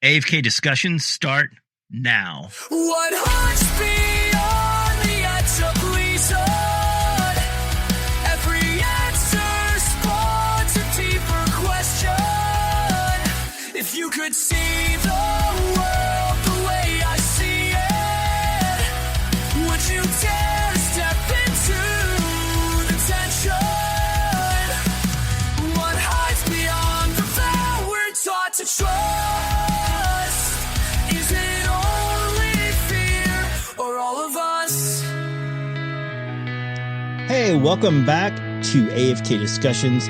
AFK discussions start now. What haunts beyond the edge of reason? Every answer spawns a deeper question. If you could see the world the way I see it, would you dare step into the tension? What hides beyond the veil we're taught to trust? Is it only fear or all of us? Hey, welcome back to AFK Discussions.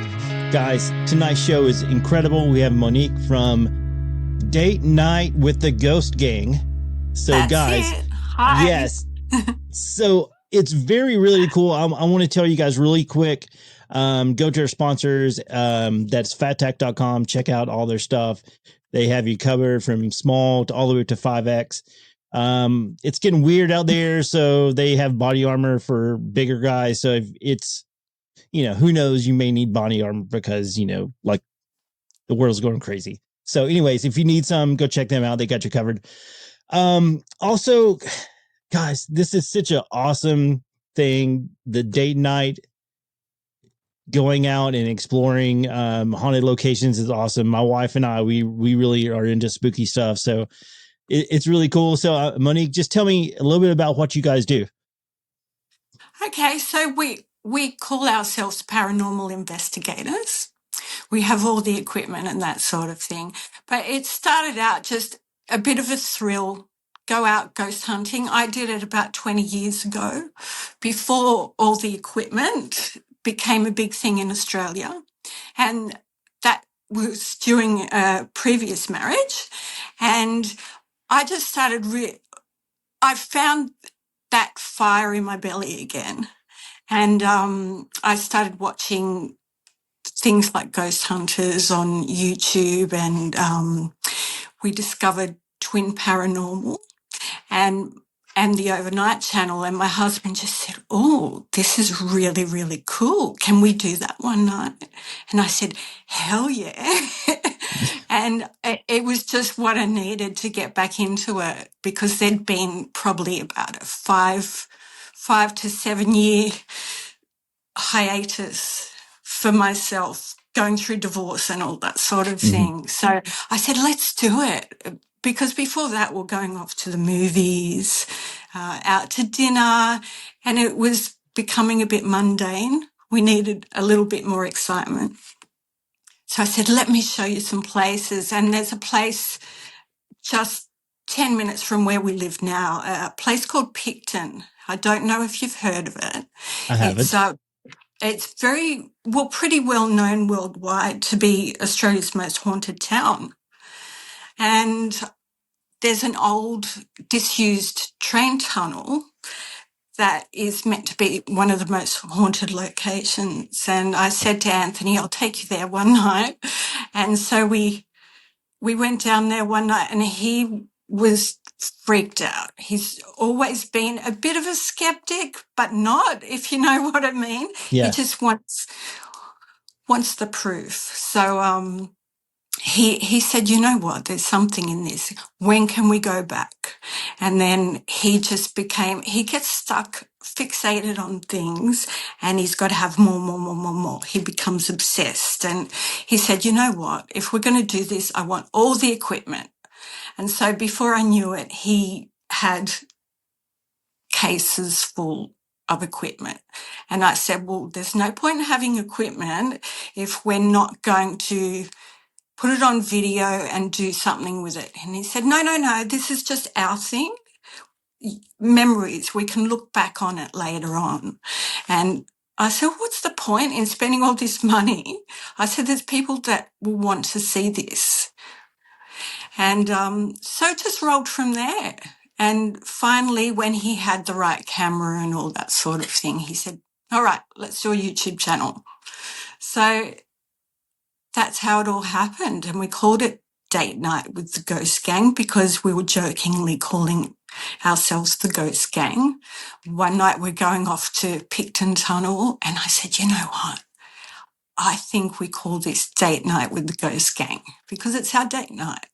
Guys, tonight's show is incredible. We have Monique from Date Night with the Ghost Gang. So, That's guys, it. Hi. yes. So, it's really cool. I want to tell you guys really quick. Go to our sponsors. That's fattack.com. Check out all their stuff. They have you covered from small to all the way to 5X. It's getting weird out there, so they have body armor for bigger guys. So if it's, who knows, you may need body armor because, like the world's going crazy. So anyways, if you need some, go check them out. They got you covered. Also, guys, this is such an awesome thing. The date night, going out and exploring haunted locations is awesome. My wife and I, we really are into spooky stuff. So it's really cool. So Monique, just tell me a little bit about what you guys do. Okay, so we call ourselves paranormal investigators. We have all the equipment and that sort of thing. But it started out just a bit of a thrill, go out ghost hunting. I did it about 20 years ago, before all the equipment became a big thing in Australia. And that was during a previous marriage. And I just started, I found that fire in my belly again. And I started watching things like Ghost Hunters on YouTube, and we discovered Twin Paranormal and the Overnight Channel. And my husband just said, "Oh, this is really, really cool. Can we do that one night?" And I said, "Hell yeah." And it was just what I needed to get back into it, because there'd been probably about a 5 to 7 year hiatus for myself, going through divorce and all that sort of thing. So I said, let's do it. Because before that, we're going off to the movies, out to dinner, and it was becoming a bit mundane. We needed a little bit more excitement. So I said, let me show you some places. And there's a place just 10 minutes from where we live now, a place called Picton. I don't know if you've heard of it. I haven't. It's pretty well known worldwide to be Australia's most haunted town. And there's an old disused train tunnel that is meant to be one of the most haunted locations. And I said to Anthony, I'll take you there one night. And so we went down there one night, and he was freaked out. He's always been a bit of a skeptic, but not, if you know what I mean. Yeah. He just wants the proof. So he said, you know what, there's something in this. When can we go back? And then he gets stuck, fixated on things, and he's got to have more. He becomes obsessed. And he said, you know what, if we're going to do this, I want all the equipment. And so before I knew it, he had cases full of equipment. And I said, well, there's no point in having equipment if we're not going to put it on video and do something with it. And he said, no, this is just our thing. Memories, we can look back on it later on. And I said, what's the point in spending all this money? I said, there's people that will want to see this. And so it just rolled from there. And finally, when he had the right camera and all that sort of thing, he said, all right, let's do a YouTube channel. So that's how it all happened. And we called it Date Night with the Ghost Gang because we were jokingly calling ourselves the Ghost Gang. One night we're going off to Picton Tunnel, and I said, you know what? I think we call this Date Night with the Ghost Gang because it's our date night.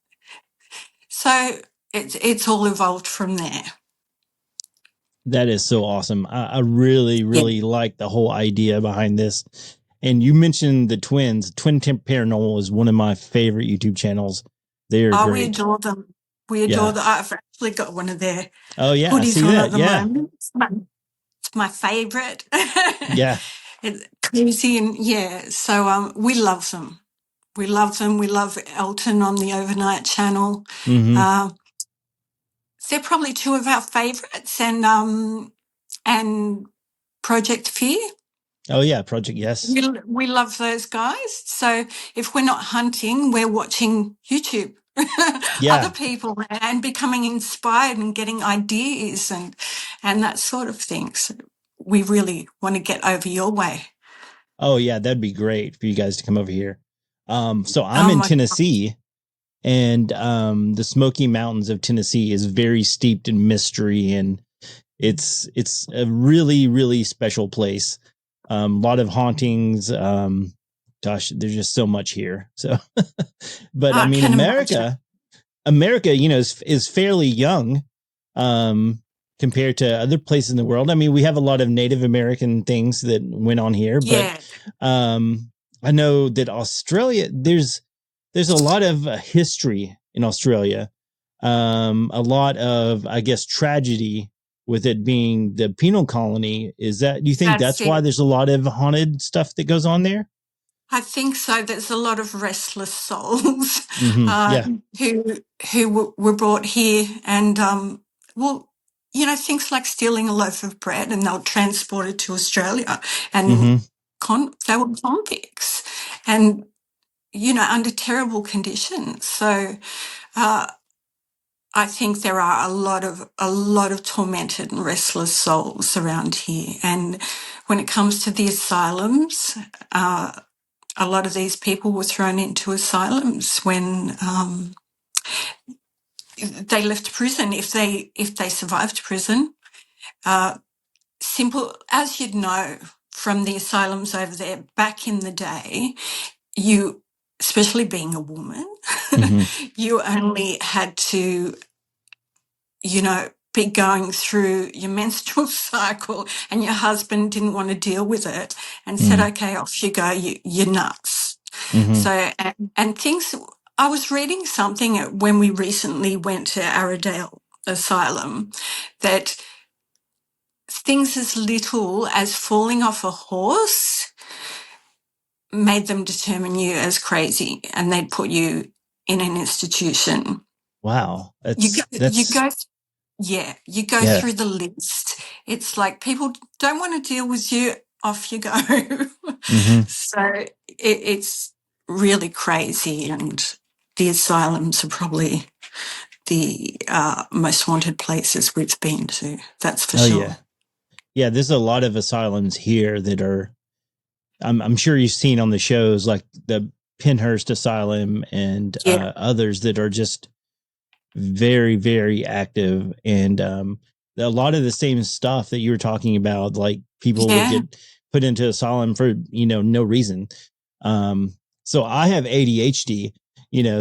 So it's all evolved from there. That is so awesome. I really, Yeah. really like the whole idea behind this. And you mentioned the twins. Twin Temp Paranormal is one of my favorite YouTube channels. They are Oh, we great. adore them. We adore Yeah. them. I've actually got one of their Oh yeah, I hoodies see on at that. the Yeah. moment. It's my favorite. Yeah. It's cozy and yeah. So we love them. We love them. We love Elton on the overnight channel. Mm-hmm. Uh, they're probably two of our favourites, and Project Fear. Oh yeah, Project Yes. We love those guys. So if we're not hunting, we're watching YouTube. Other Yeah. people and becoming inspired and getting ideas and that sort of thing. So we really want to get over your way. Oh yeah, that'd be great for you guys to come over here. So I'm Oh in my Tennessee, and the Smoky Mountains of Tennessee is very steeped in mystery, and it's a really, really special place. A lot of hauntings. Gosh, there's just so much here. So, but I I mean, can imagine. America, is fairly young, um, compared to other places in the world. I mean, we have a lot of Native American things that went on here, but Yeah, um, I know that Australia, there's a lot of history in Australia. A lot of, I guess, tragedy with it being the penal colony. Is that, do you think that's that's why it. there's a lot of haunted stuff that goes on there? I think so. There's a lot of restless souls Mm-hmm. Yeah. who were brought here, and well, things like stealing a loaf of bread, and they'll transport it to Australia, and Mm-hmm. they were convicts, and under terrible conditions. So uh, I think there are a lot of tormented and restless souls around here, and when it comes to the asylums. A lot of these people were thrown into asylums when they left prison. If they survived prison, uh, simple as you'd know from the asylums over there back in the day, you, especially being a woman, Mm-hmm. you only had to be going through your menstrual cycle, and your husband didn't want to deal with it and said, okay, off you go, you're nuts. Mm-hmm. So, and things, I was reading something when we recently went to Arrowdale Asylum that things as little as falling off a horse made them determine you as crazy, and they'd put you in an institution. Wow. You go, you That's, go Yeah, you go yeah. through the list. It's like people don't want to deal with you, off you go. Mm-hmm. So it's really crazy, and the asylums are probably the most haunted places we've been to. That's for Oh yeah. sure. Yeah. There's a lot of asylums here that are, I'm sure you've seen on the shows like the Penhurst Asylum and Yeah, others that are just very, very active. And a lot of the same stuff that you were talking about, like people would yeah. get put into asylum for, no reason. Um, so I have ADHD,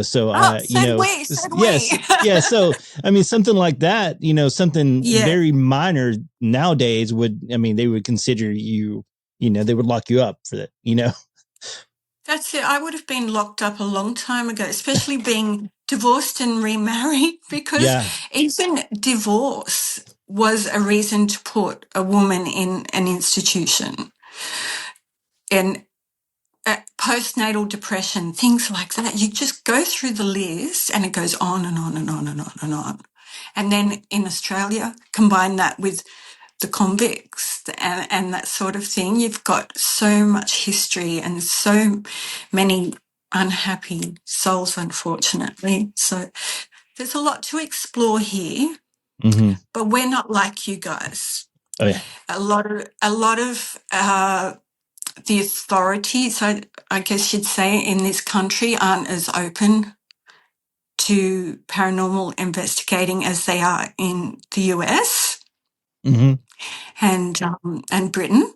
so Oh, said we, said we. yes. Yeah. So, I mean, something like that, something Yeah. very minor nowadays would, I mean, they would consider you, they would lock you up for that. That's it. I would have been locked up a long time ago, especially being divorced and remarried, because Yeah. even divorce was a reason to put a woman in an institution. And postnatal depression, things like that. You just go through the list and it goes on and on and on and on and on. And then in Australia, combine that with the convicts and that sort of thing. You've got so much history and so many unhappy souls, unfortunately. So there's a lot to explore here, Mm-hmm. but we're not like you guys. Oh yeah. A lot of the authorities, I guess you'd say, in this country aren't as open to paranormal investigating as they are in the US Mm-hmm. and Britain.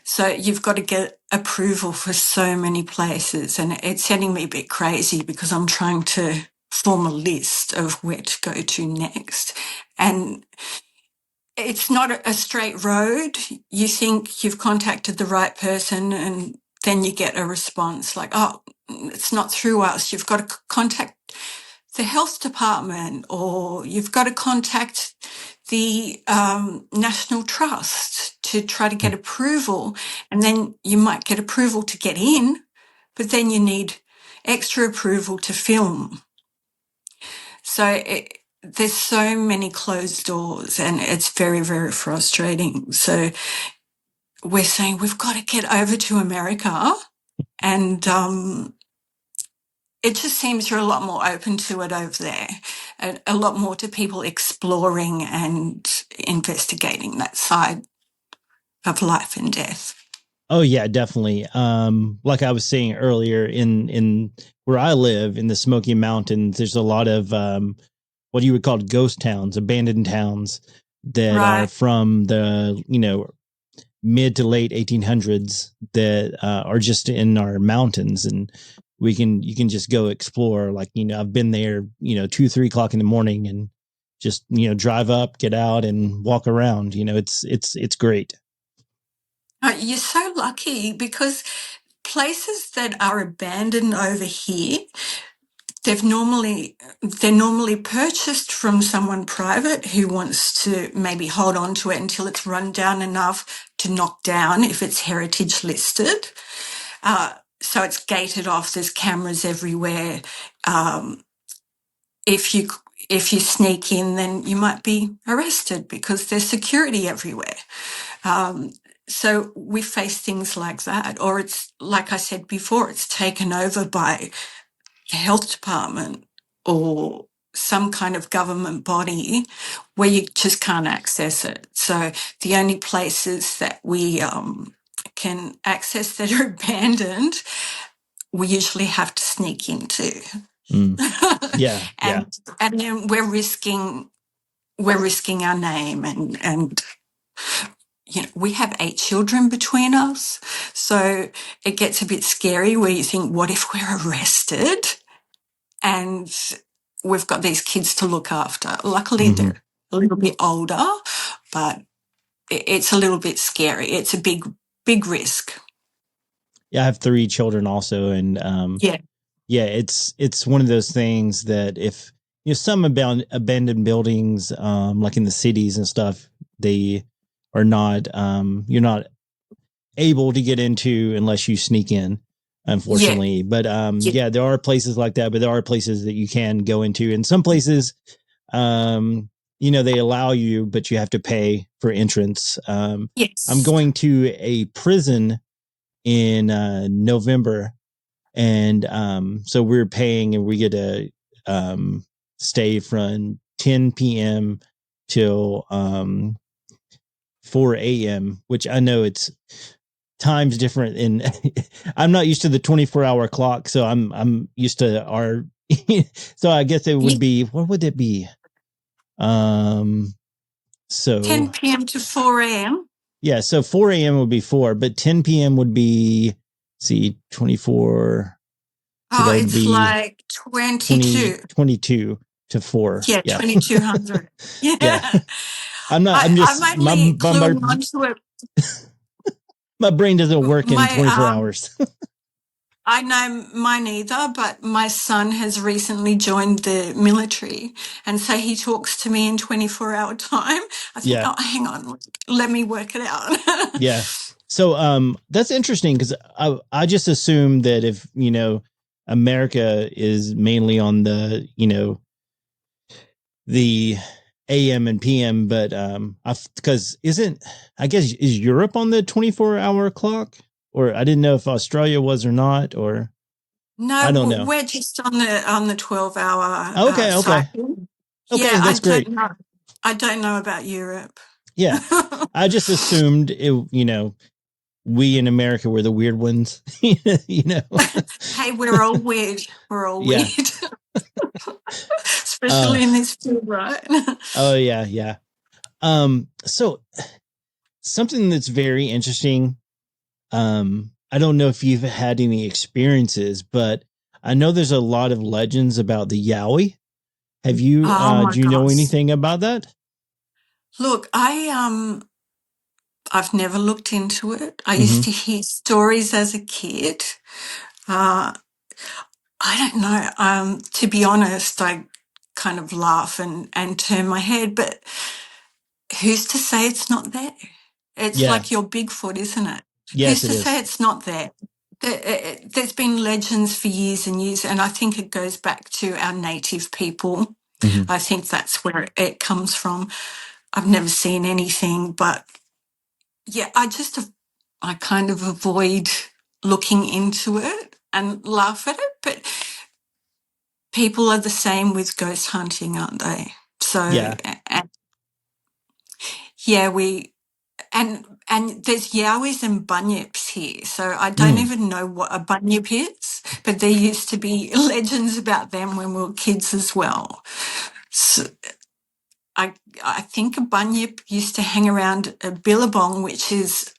So you've got to get approval for so many places, and it's setting me a bit crazy because I'm trying to form a list of where to go to next. And it's not a straight road. You think you've contacted the right person, and then you get a response like, oh, it's not through us. You've got to contact the health department, or you've got to contact the National Trust to try to get approval. And then you might get approval to get in, but then you need extra approval to film. So there's so many closed doors, and it's very, very frustrating. So we're saying we've got to get over to America, and it just seems you're a lot more open to it over there, a lot more to people exploring and investigating that side of life and death. Oh yeah, definitely. Like I was saying earlier, in where I live in the Smoky Mountains, there's a lot of what you would call ghost towns, abandoned towns that are Right. from the mid to late 1800s that are just in our mountains, and you can just go explore. Like I've been there 2-3 o'clock in the morning and just drive up, get out, and walk around. It's great. You're so lucky, because places that are abandoned over here, they're normally purchased from someone private who wants to maybe hold on to it until it's run down enough to knock down if it's heritage listed. So it's gated off. There's cameras everywhere. If you sneak in, then you might be arrested because there's security everywhere. So we face things like that, or it's like I said before, it's taken over by the health department or some kind of government body where you just can't access it. So the only places that we can access that are abandoned, we usually have to sneak into. Mm. Yeah, yeah. and then we're risking our name, and we have 8 children between us, so it gets a bit scary where you think, what if we're arrested and we've got these kids to look after? Luckily, Mm-hmm. they're a little bit older, but it's a little bit scary. It's a big risk. Yeah, I have 3 children also, and Yeah. yeah, it's one of those things that if some abandoned buildings, like in the cities and stuff, they are not you're not able to get into unless you sneak in, Yeah. unfortunately. But Yeah. yeah, there are places like that, but there are places that you can go into, and some places they allow you, but you have to pay for entrance. I'm Yes. going to a prison in November, and so we're paying, and we get to stay from 10 p.m. till 4 a.m., which I know it's times different, and I'm not used to the 24-hour clock, so I'm used to our so I guess it would be, what would it be? So 10 p.m. to 4 a.m. yeah, so 4 a.m. would be 4, but 10 p.m. would be, see, 24. So Oh, that would it's be like 22. 22 to 4. Yeah, Yeah. 2200. Yeah. Yeah. I'm just, I'm only cluing my, onto it. my brain doesn't work in My 24 hours. I know mine either, but my son has recently joined the military, and so he talks to me in 24-hour time. I think, Yeah. oh, hang on, let me work it out. Yeah. So that's interesting, because I just assumed that if America is mainly on the the AM and PM, but because I guess is Europe on the 24-hour clock, or I didn't know if Australia was or not, or I don't No, know. we're just on the 12-hour Okay. cycle. Okay, Yeah, I that's don't great. know. I don't know about Europe. Yeah. I just assumed we in America were the weird ones, Hey, we're all weird. We're all Yeah. weird, Uh, especially in this field, right? oh yeah, yeah. So something that's very interesting. I don't know if you've had any experiences, but I know there's a lot of legends about the Yowie. Have you, Oh my do you know gosh. anything about that? Look, I've never looked into it. I used Mm-hmm. to hear stories as a kid. Uh, I don't know. To be honest, I kind of laugh and turn my head, but who's to say it's not there? It's Yeah. like your Bigfoot, isn't it? Yes, Who's it to say is. it's not there? There's been legends for years and years, and I think it goes back to our native people. Mm-hmm. I think that's where it comes from. I've never seen anything, but yeah, I kind of avoid looking into it and laugh at it. But people are the same with ghost hunting, aren't they? So, Yeah. and yeah, and there's Yowies and Bunyips here. So I don't Mm. even know what a Bunyip is, but there used to be legends about them when we were kids as well. So I I think a Bunyip used to hang around a billabong, which is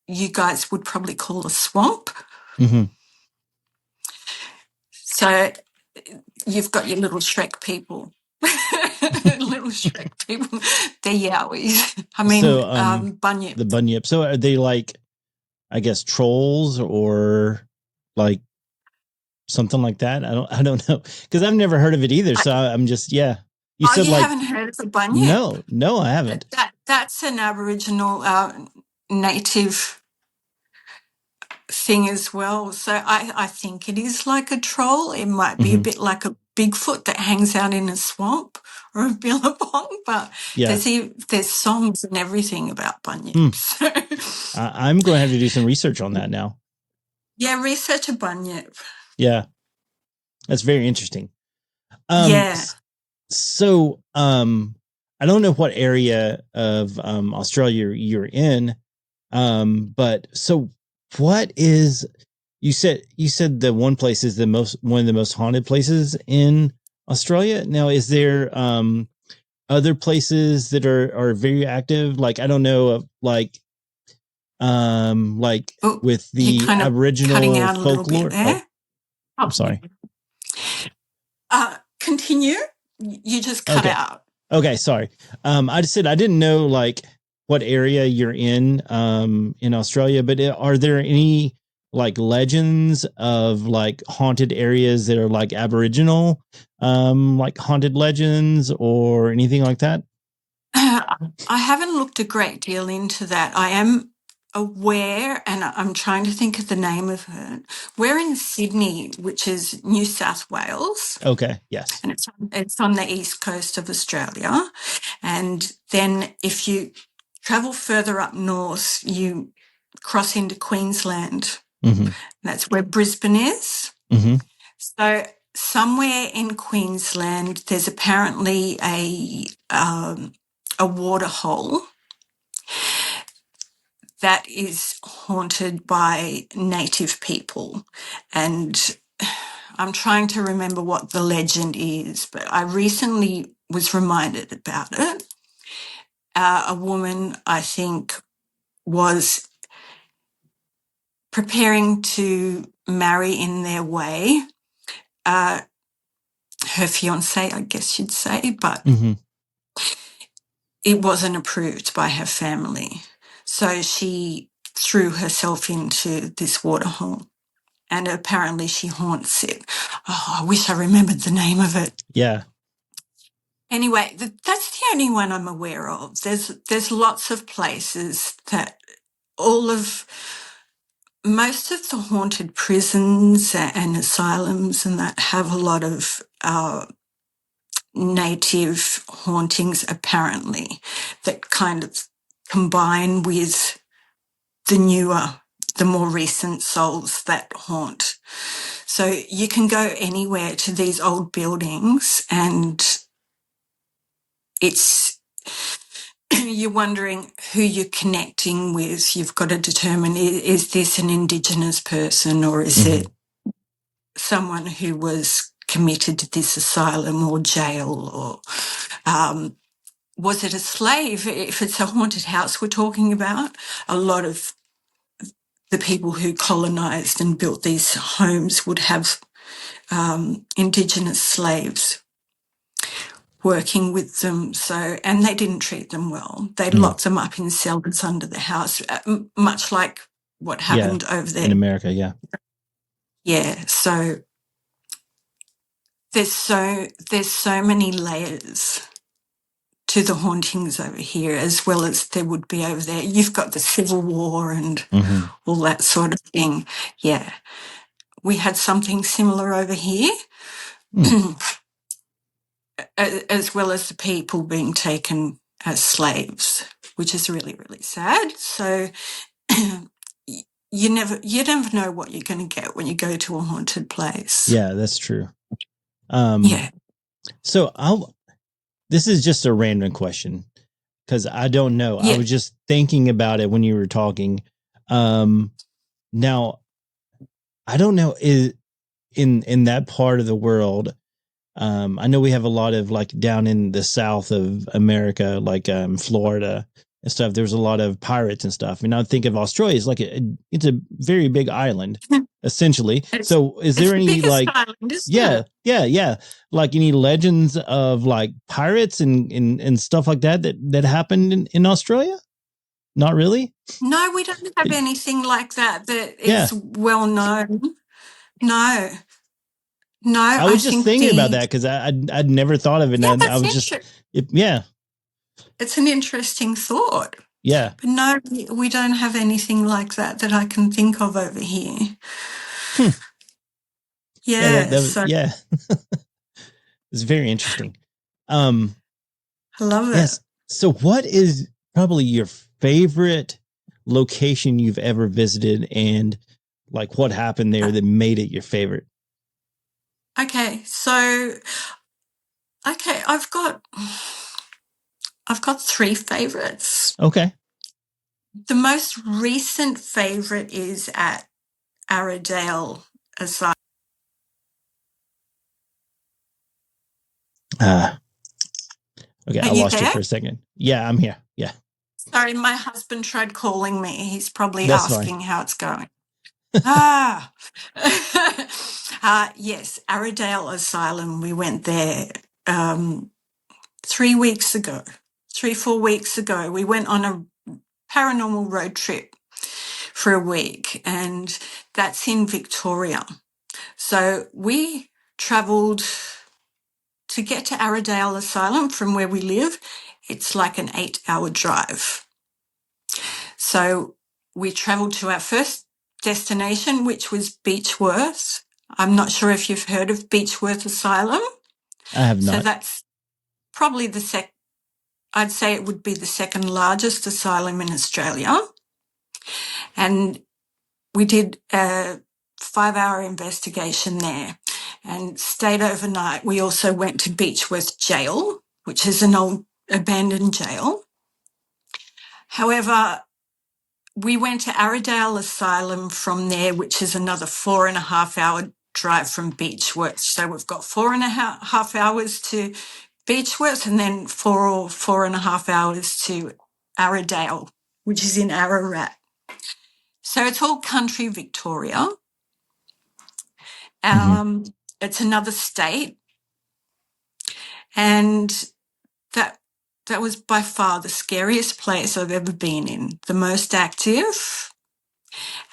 you guys would probably call a swamp. Mm-hmm. So you've got your little Shrek people. Little Shrek people. They're Yowies. I mean, So, Bunyip. the Bunyip. So, are they like, I guess, trolls or like something like that? I don't know because I've never heard of it either. I, So I'm just, yeah. You oh, said you like, haven't heard of a Bunyip? no, I haven't. That's an Aboriginal native thing as well. So I think it is like a troll. It might be a Mm-hmm. bit like a Bigfoot that hangs out in a swamp or a billabong, but Yeah. there's songs and everything about Hmm. bunyips. I'm going to have to do some research on that now. Yeah, research a bunyip. Yeah, that's very interesting. Yeah. So, I don't know what area of Australia you're in, but so what is you said the one place is one of the most haunted places in Australia. Now, is there other places that are very active? Like, I don't know, like Oh, with you're the kind of cutting Aboriginal out a little bit folklore. Oh, there. I'm Oh, sorry. continue. You just cut Okay. out. Okay, sorry. I just said I didn't know like what area you're in Australia, but are there any like legends of like haunted areas that are like Aboriginal, like haunted legends or anything like that? I haven't looked a great deal into that. I am aware, and I'm trying to think of the name of it. We're in Sydney, which is New South Wales, Okay, yes. and it's on the east coast of Australia. And then if you travel further up north, you cross into Queensland. Mm-hmm. That's where Brisbane is. Mm-hmm. So somewhere in Queensland, there's apparently a water hole that is haunted by native people. And I'm trying to remember what the legend is, but I recently was reminded about it. A woman, I think, was preparing to marry in their way. Her fiance, I guess you'd say, but Mm-hmm. it wasn't approved by her family. So she threw herself into this water hole, and apparently she haunts it. Oh, I wish I remembered the name of it. Yeah. Anyway, that's the only one I'm aware of. There's lots of places that all of most of the haunted prisons and asylums and that have a lot of native hauntings apparently that kind of combine with the more recent souls that haunt. So you can go anywhere to these old buildings and it's you're wondering who you're connecting with. You've got to determine, is this an indigenous person or is Mm-hmm. it someone who was committed to this asylum or jail or was it a slave? If it's a haunted house we're talking about, a lot of the people who colonized and built these homes would have indigenous slaves working with them. So, and they didn't treat them well. They locked them up in cellars under the house, much like what happened over there in America. Yeah. Yeah. So there's so many layers to the hauntings over here, as well as there would be over there. You've got the Civil War and all that sort of thing. Yeah. We had something similar over here, as well as the people being taken as slaves, which is really, really sad. So you never know what you're going to get when you go to a haunted place. Yeah, that's true. Yeah. So this is just a random question because I don't know. Yeah. I was just thinking about it when you were talking. Now I don't know in that part of the world. I know we have a lot of like down in the south of America, like Florida and stuff. There's a lot of pirates and stuff. And I think of Australia as like it's a very big island, essentially. So is there any like island, yeah, like any legends of like pirates and stuff like that happened in Australia? Not really. No, we don't have anything like that is well known. No. I was just thinking about that because I'd never thought of it. Yeah, And I was just it's an interesting thought. Yeah. But no, we don't have anything like that I can think of over here. Yeah. It's very interesting. I love it. Yes. So what is probably your favorite location you've ever visited, and like what happened there that made it your favorite? Okay. So, I've got 3 favorites. Okay. The most recent favorite is at Arrowdale Asylum. Okay, I lost you for a second. Yeah, I'm here. Yeah. Sorry, my husband tried calling me. He's probably That's asking fine. how it's going. Yes, Arrowdale Asylum. We went there 4 weeks ago. We went on a paranormal road trip for a week, and that's in Victoria. So we travelled to get to Arrowdale Asylum from where we live. It's like an 8-hour drive. So we travelled to our first destination, which was Beechworth. I'm not sure if you've heard of Beechworth Asylum. I have not. So that's probably I'd say it would be the second largest asylum in Australia. And we did a 5-hour investigation there and stayed overnight. We also went to Beechworth Jail, which is an old abandoned jail. However, we went to Arrowdale Asylum from there, which is another 4.5-hour drive from Beechworth. So we've got 4.5 hours to Beechworth and then 4.5 hours to Arrowdale, which is in Ararat. So it's all country Victoria. It's another state. And that was by far the scariest place I've ever been in, the most active.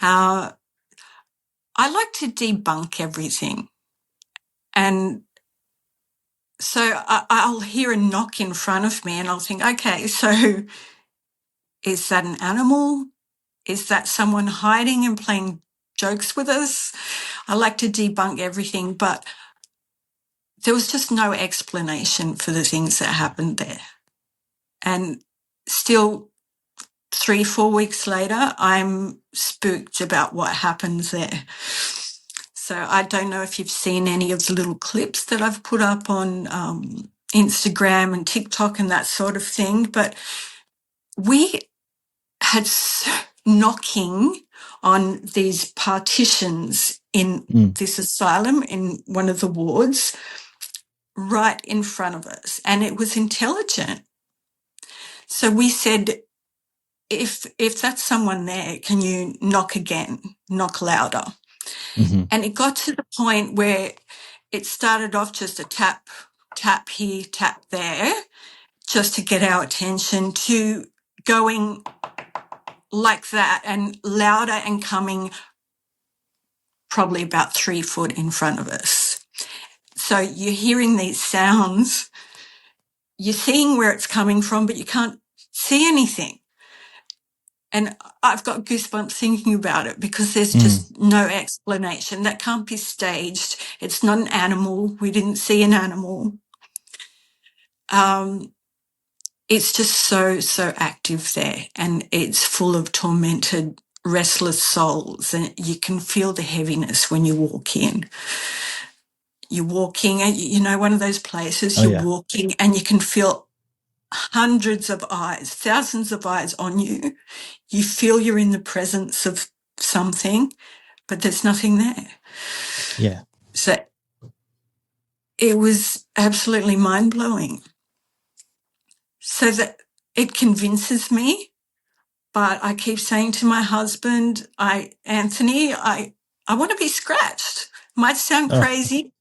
I like to debunk everything. And so I'll hear a knock in front of me and I'll think, okay, so is that an animal? Is that someone hiding and playing jokes with us? I like to debunk everything, but there was just no explanation for the things that happened there. And still 3-4 weeks later, I'm spooked about what happens there. So I don't know if you've seen any of the little clips that I've put up on Instagram and TikTok and that sort of thing, but we had knocking on these partitions in this asylum in one of the wards right in front of us, and it was intelligent. So we said, if that's someone there, can you knock again, knock louder? Hmm. And it got to the point where it started off just a tap, tap here, tap there, just to get our attention, to going like that and louder and coming probably about 3 foot in front of us. So you're hearing these sounds, you're seeing where it's coming from, but you can't see anything. And I've got goosebumps thinking about it because there's Mm. just no explanation. That can't be staged. It's not an animal. We didn't see an animal. It's just so active there, and it's full of tormented, restless souls. And you can feel the heaviness when you walk in. You're walking, and one of those places Oh you're yeah. walking and you can feel hundreds of eyes, thousands of eyes on you. You feel you're in the presence of something, but there's nothing there. Yeah. So it was absolutely mind blowing. So that it convinces me, but I keep saying to my husband, Anthony, I want to be scratched. Might sound Oh, crazy.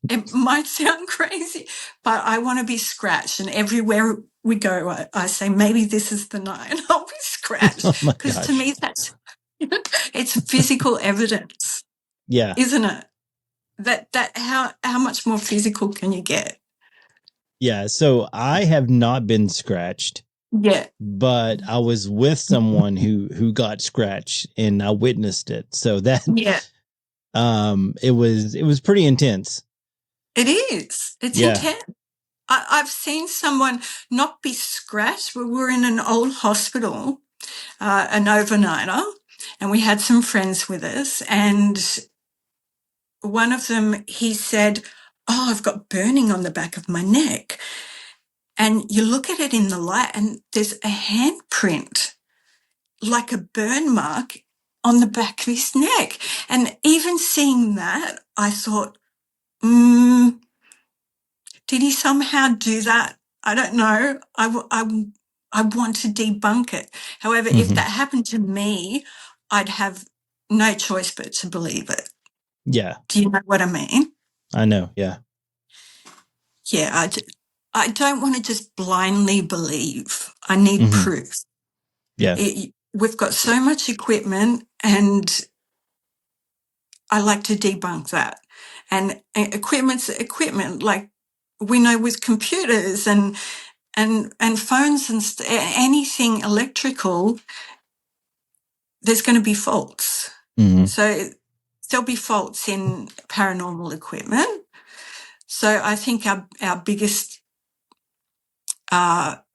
It might sound crazy, but I want to be scratched. And everywhere we go, I say, maybe this is the night I'll be oh scratched. my Because to gosh. me, it's physical evidence, Yeah. isn't it? How much more physical can you get? Yeah. So I have not been scratched, Yeah. but I was with someone who got scratched and I witnessed it. So that Yeah. it was pretty intense. It is. It's Yeah. intense. I've seen someone not be scratched. We were in an old hospital, an overnighter, and we had some friends with us. And one of them, he said, "Oh, I've got burning on the back of my neck." And you look at it in the light, and there's a handprint, like a burn mark on the back of his neck. And even seeing that, I thought, did he somehow do that? I don't know. I want to debunk it. However, if Hmm. that happened to me, I'd have no choice but to believe it. Yeah. Do you know what I mean? I know. Yeah. Yeah, I don't want to just blindly believe. I need Hmm. proof. Yeah. We've got so much equipment, and I like to debunk that. And equipment's equipment. Like we know with computers and phones and anything electrical, there's going to be faults. Hmm. So there'll be faults in paranormal equipment. So I think our biggest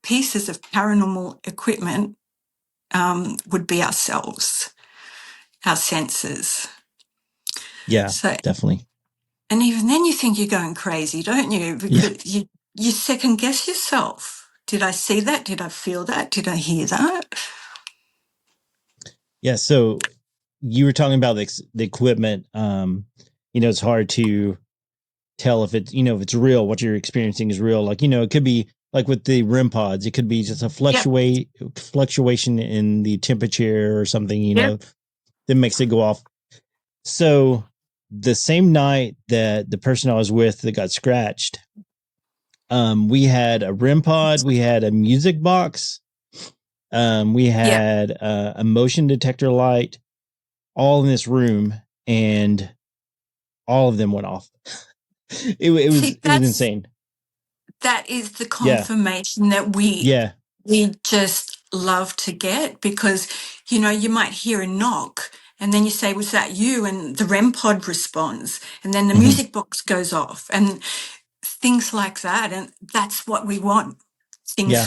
pieces of paranormal equipment would be ourselves, our senses. Yeah. So, Definitely. and even then you think you're going crazy, don't you? Yeah. Because you second guess yourself. Did I see that? Did I feel that? Did I hear that? Yeah. So you were talking about the equipment. It's hard to tell if it's if it's real. What you're experiencing is real. Like it could be like with the REM pods. It could be just a Yep. fluctuation in the temperature or something. Yep. That makes it go off. So the same night that the person I was with that got scratched, we had a REM pod, we had a music box, we Yep. had a motion detector light, all in this room, and all of them went off. It was See, it was insane. that is the Yeah, confirmation that we yeah, just love to get, because you might hear a knock and then you say, was that you? And the REM pod responds, and then the hmm, music box goes off, and things like that. And that's what we want, things yeah.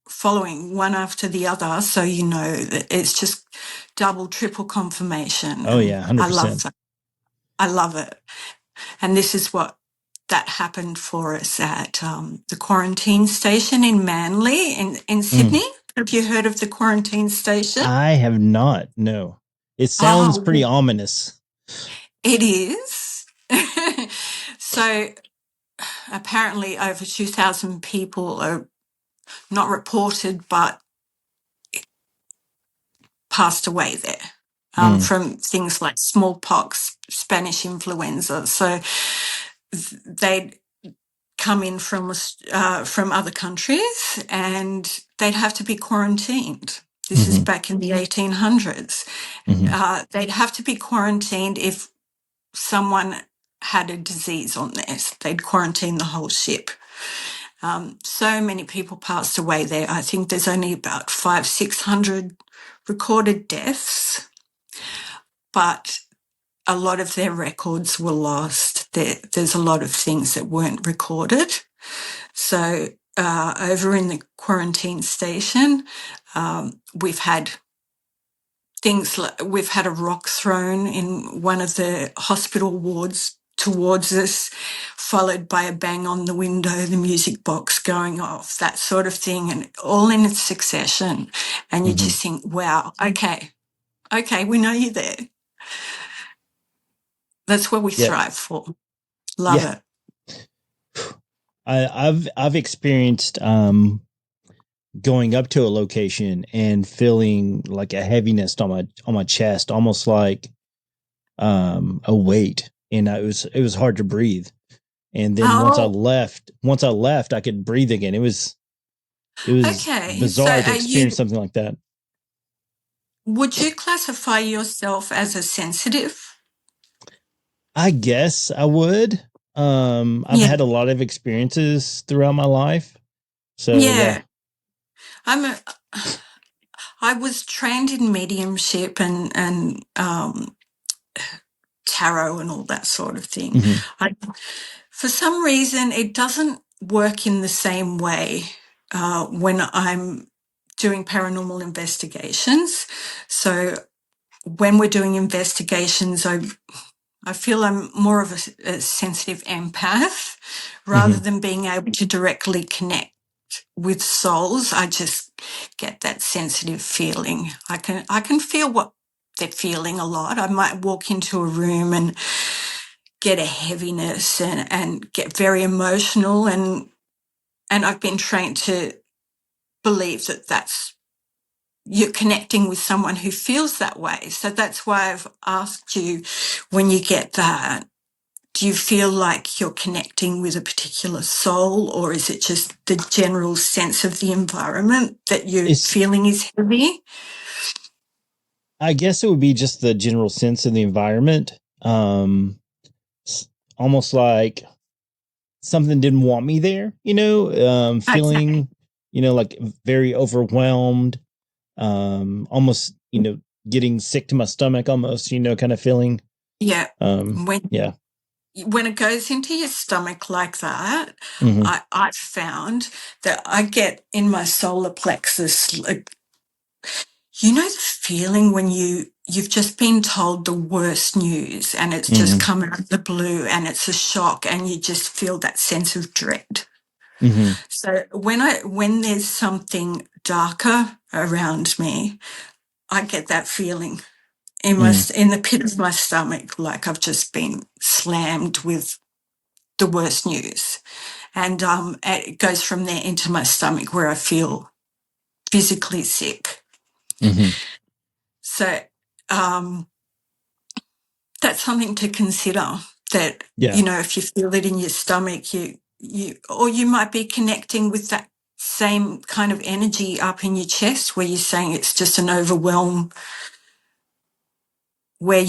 following one after the other, so that it's just double, triple confirmation. Oh And yeah, I love 100%. that. I love it. And this is what that happened for us at the quarantine station in Manly in Mm. Sydney. Have you heard of the quarantine station? I have not. No, it sounds pretty Oh, ominous. it is. So apparently over 2,000 people are not reported but passed away there. Mm, from things like smallpox, Spanish influenza. So they'd come in from other countries, and they'd have to be quarantined. This is mm-hmm, back in the 1800s. mm-hmm, They'd have to be quarantined if someone had a disease on this. They'd quarantine the whole ship. So many people passed away there. I think there's only about 600 recorded deaths, but a lot of their records were lost. There's a lot of things that weren't recorded. So over in the quarantine station, we've had things like we've had a rock thrown in one of the hospital wards towards us, followed by a bang on the window, the music box going off, that sort of thing, and all in succession. And you mm-hmm. just think, wow, okay, we know you're there. That's what we Yeah, strive for. Love yeah. it. I've experienced going up to a location and feeling like a heaviness on my chest, almost like a weight, and it was hard to breathe. And then Oh, once I left, I could breathe again. It was okay. So bizarre to are experience you, something like that. would you classify yourself as a sensitive? I guess I would. I've Yeah. had a lot of experiences throughout my life. So yeah. Yeah. I'm a, I was trained in mediumship and tarot and all that sort of thing. Hmm. I, for some reason, it doesn't work in the same way when I'm doing paranormal investigations. So when we're doing investigations, I feel I'm more of a sensitive empath rather Hmm. than being able to directly connect with souls. I just get that sensitive feeling. I can feel what they're feeling a lot. I might walk into a room and get a heaviness and get very emotional, and I've been trained to believe that that's you're connecting with someone who feels that way. So that's why I've asked you, when you get that, do you feel like you're connecting with a particular soul, or is it just the general sense of the environment that you're It's feeling is heavy? I guess it would be just the general sense of the environment. Almost like something didn't want me there, Okay. feeling, like very overwhelmed, almost, getting sick to my stomach almost, kind of feeling. Yeah. Um, When yeah. when it goes into your stomach like that, Hmm. I've found that I get in my solar plexus, like, you know, the feeling when you've just been told the worst news and it's just Hmm. come out of the blue and it's a shock and you just feel that sense of dread. Hmm. So when there's something darker around me, I get that feeling Hmm. in the pit of my stomach, like I've just been slammed with the worst news. And it goes from there into my stomach where I feel physically sick. Hmm. So um, that's something to consider. That, Yeah. you know, if you feel it in your stomach, or you might be connecting with that same kind of energy up in your chest, where you're saying it's just an overwhelm, where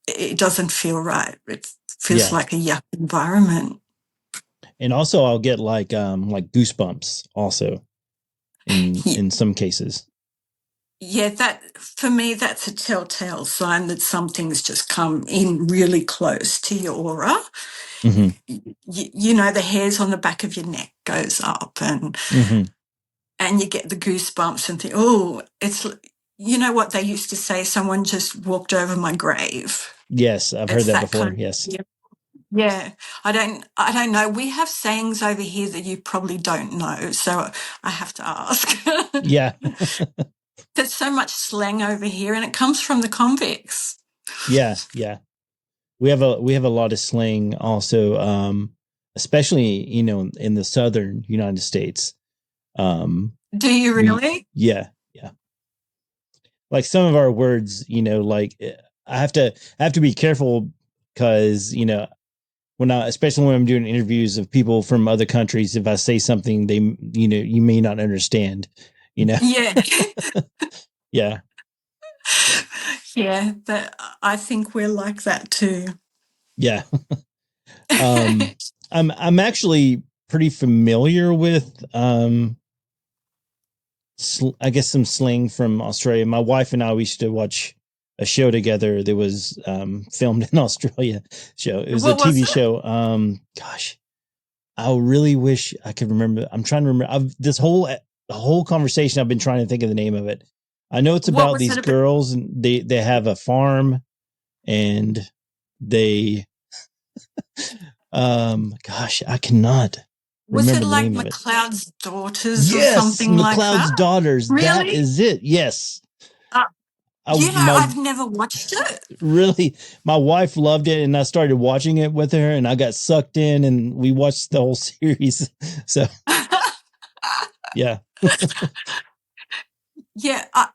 it doesn't feel right. It feels Yeah. like a yuck environment. And also I'll get like goosebumps also in some cases. Yeah, that for me, that's a telltale sign that something's just come in really close to your aura. Hmm. You know, the hairs on the back of your neck goes up, Hmm. and you get the goosebumps and think, oh, it's, you know what they used to say, someone just walked over my grave. Yes, I've heard It's that that before. kind of, Yes. yeah. Yeah. I don't know. We have sayings over here that you probably don't know, so I have to ask. Yeah. There's so much slang over here, and it comes from the convicts. Yeah. Yeah. We have a lot of slang also, especially, in the southern United States. Do you We really? Yeah, yeah. like some of our words, like I have to be careful because, when I, especially when I'm doing interviews of people from other countries, if I say something they, you may not understand, you know. Yeah. Yeah. Yeah, but I think we're like that too. Yeah. Um, I'm actually pretty familiar with I guess some slang from Australia. My wife and I, we used to watch a show together that was filmed in Australia. It was a What was TV it? show. Gosh, I really wish I could remember. I'm trying to remember. The whole conversation. I've been trying to think of the name of it. I know it's What about was these it about? girls, and they have a farm, and they gosh, I cannot Was it remember the like name of it. McLeod's daughters or Yes, something like McLeod's that? daughters. That Really? is it. Yes. Uh, I my I've never watched it. really my wife loved it, and I started watching it with her, and I got sucked in, and we watched the whole series. So yeah. Yeah, I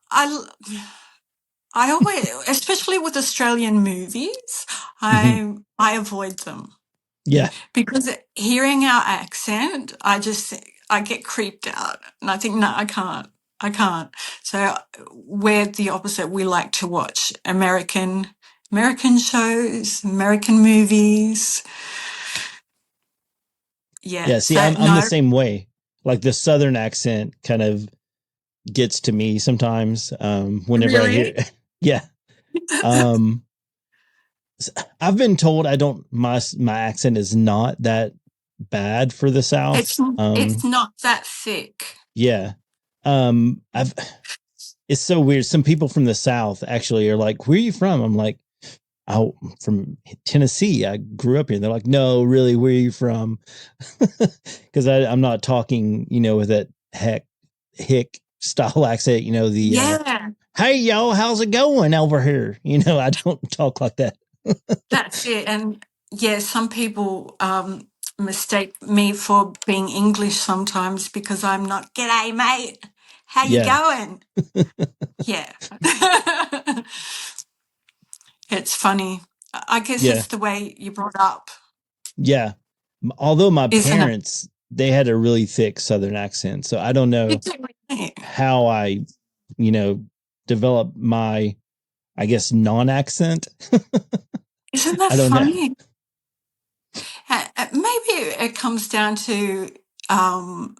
always, especially with Australian movies, Mhm. I avoid them Yeah. because hearing our accent, I get creeped out, and I think no, I can't. So we're the opposite. We like to watch American shows, American movies. Yeah. Yeah, see, So I'm the no, same way. Like the southern accent kind of gets to me sometimes whenever I hear. really, Yeah. Um I've been told I don't my accent is not that bad for the south. it's it's not that thick, Yeah. I've It's so weird. Some people from the south actually are like, "Where are you from?" I'm like, "Oh, from Tennessee. I grew up here." They're like, "No, really, where are you from?" Because I'm not talking, with that hick style accent. The yeah. "Hey y'all, how's it going over here?" I don't talk like that. That's it. And yeah, some people mistake me for being English sometimes because I'm not, g'day, mate. How you Yeah, going? Yeah. It's funny. I guess yeah, it's the way you brought up, yeah. Although my isn't it? parents, they had a really thick Southern accent, so I don't know It's really- how I, you know, developed my, I guess, non-accent. Isn't that I don't know. funny? Maybe it comes down to um,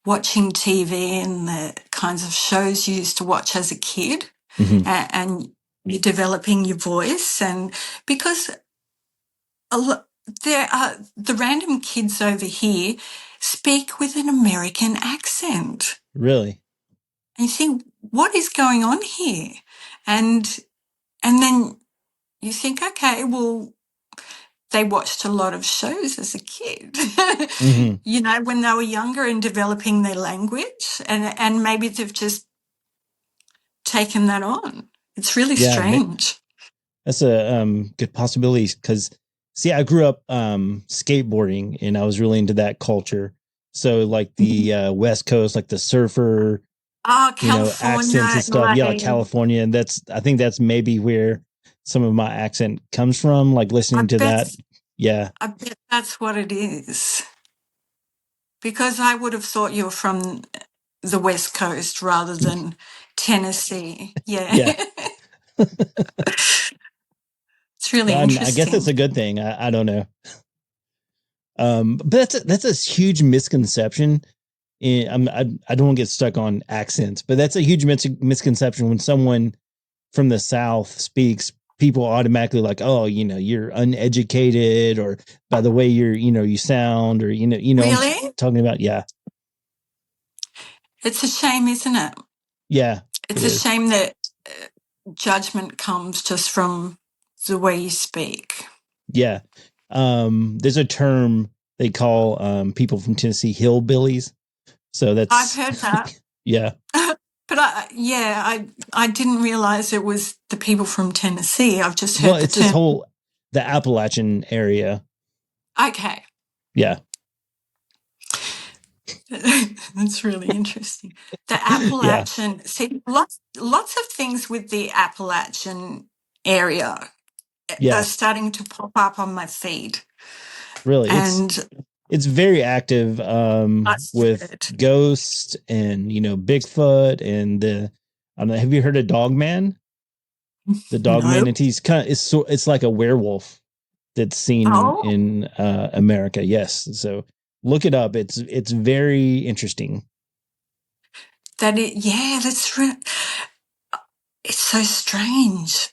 watching TV and the kinds of shows you used to watch as a kid. Hmm. And you're developing your voice, and because there are the random kids over here speak with an American accent, Really? and you think, what is going on here? And then you think, okay, well, they watched a lot of shows as a kid, Hmm. when they were younger and developing their language, and maybe they've just taken that on. It's really Yeah, strange. that's a good possibility because see, I grew up skateboarding and I was really into that culture. So like the West Coast, like the surfer, Oh, accents and California, stuff. Yeah, like like California, and I think that's maybe where some of my accent comes from. Like I listening to bet, that. Yeah, I bet that's what it is. Because I would have thought you were from the West Coast rather than Tennessee. Yeah. yeah. It's really Well, I guess it's interesting. a good thing. I don't know. But that's a huge misconception. I don't want to get stuck on accents, but that's a huge misconception when someone from the South speaks. People automatically like, oh, you're uneducated, or by the way you sound, or I'm Really? talking about. Yeah, It's a shame, isn't it? yeah, it It's a is. shame that judgment comes just from the way you speak. Yeah, there's a term they call people from Tennessee hillbillies. So I've that's heard that. yeah. But I didn't realize it was the people from Tennessee. I've just Well, heard the it's this term. whole the Appalachian area. Okay. Yeah. That's really interesting. The Yeah. Appalachian, see, lots of things with the Appalachian area are Yeah. starting to pop up on my feed, Really. and It's very active that's with good. ghosts and Bigfoot and the I don't know, have you heard of Dogman? The Dogman, No. and he's kind of it's like a werewolf that's seen Oh, in America. Yes. So look it up. It's very interesting. yeah, it's so strange.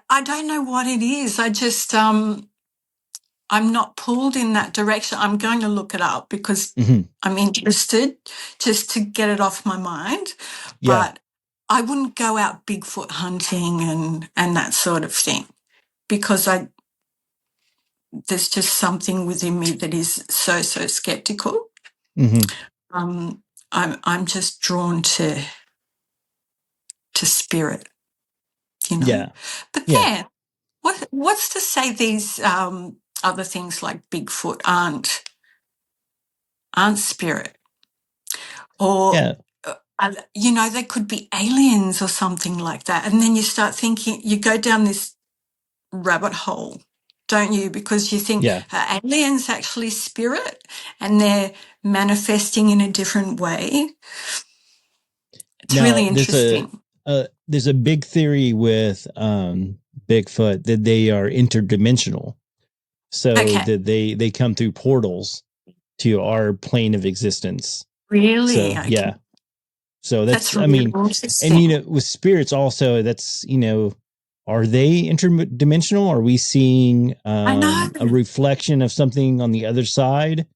I don't know what it is. I just I'm not pulled in that direction. I'm going to look it up because Hmm. I'm interested just to get it off my mind. Yeah. But I wouldn't go out Bigfoot hunting and that sort of thing because there's just something within me that is so skeptical. Hmm. Um, I'm just drawn to spirit, you know. Yeah. But Yeah. then, what's to say these other things like Bigfoot aren't spirit, or Yeah. they could be aliens or something like that. And then you start thinking, you go down this rabbit hole, don't you? Because you think, Yeah. are aliens actually spirit and they're manifesting in a different way? It's Now really interesting. there's a big theory with Bigfoot that they are interdimensional, so Okay. that they come through portals to our plane of existence. Really? So Okay. yeah, so That's that's I really mean, and interesting. with spirits also, that's are they interdimensional? Are we seeing I know. a reflection of something on the other side?